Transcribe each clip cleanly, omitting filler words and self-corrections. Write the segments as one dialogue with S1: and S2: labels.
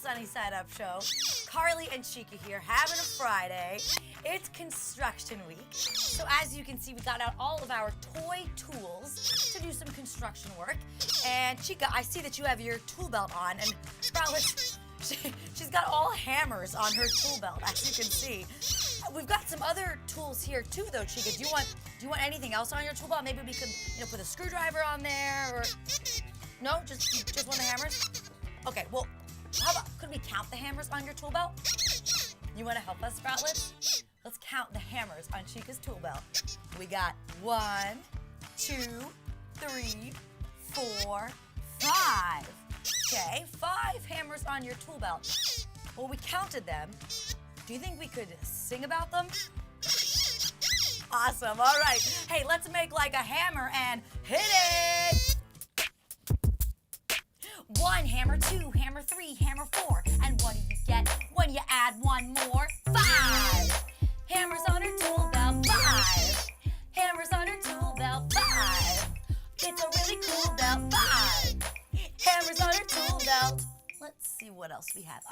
S1: Sunny Side Up show. Carly and Chica here, having a Friday. It's construction week. So as you can see, we got out all of our toy tools to do some construction work. And Chica, I see that you have your tool belt on, and Sproutlets, she's got all hammers on her tool belt, as you can see. We've got some other tools here too, though, Chica. Do you want anything else on your tool belt? Maybe we could, put a screwdriver on there, or no? Just want the hammers? Okay. Well, how about could we count the hammers on your tool belt? You want to help us, Sproutlets? Let's count the hammers on Chica's tool belt. We got 1, 2, 3, 4, 5. Okay, 5 hammers on your tool belt. Well, we counted them. Do you think we could sing about them? Awesome, all right. Hey, let's make like a hammer and hit it! 1 hammer, 2 hammer, 3 hammer, 4. And what do you get when you add one more? 5! Hammers on her tool belt, 5. Hammers on her tool belt, 5. It's a really cool belt, 5. Hammers on her tool belt. Let's see what else we have.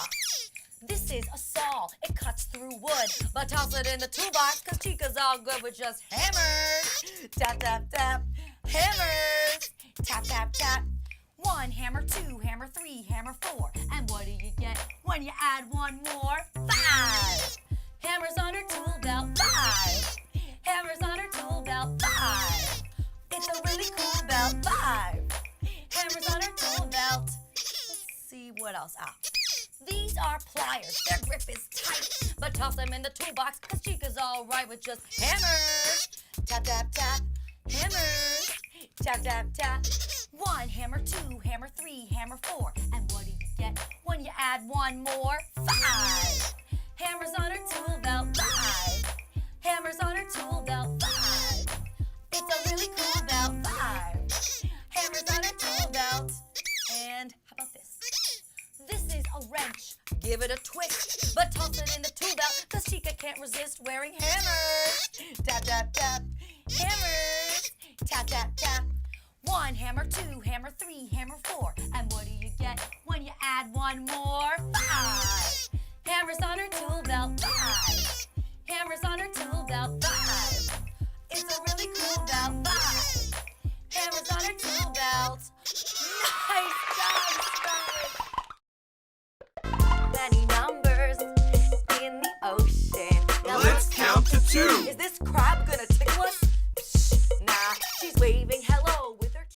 S1: This is a saw. It cuts through wood, but toss it in the toolbox, cause Chica's all good with just hammers. Tap, tap, tap. Hammers. Tap, tap, tap. 1 hammer, 2 hammer, 3 hammer, 4. And what do you get when you add one more? 5. Hammers on her tool belt, 5. Hammers on her tool belt, 5. It's a really cool belt, 5. Hammers on her tool belt. Let's see what else. These are pliers. Their grip is tight, but toss them in the toolbox, cause Chica's all right with just hammers. Tap, tap, tap. Hammers. Tap, tap, tap. 1 hammer, 2 hammer, 3 hammer, 4. And what do you get when you add one more? 5. Hammers on her tool belt, 5. Hammers on her tool belt, 5. It's a really cool belt, 5. Hammers on her tool belt. And how about this? This is a wrench. Give it a twist, but toss it in the tool belt, cause Chica can't resist wearing hammers. Tap, tap, tap. Hammers. Tap, tap, tap. 1 hammer, 2 hammer, 3 hammer.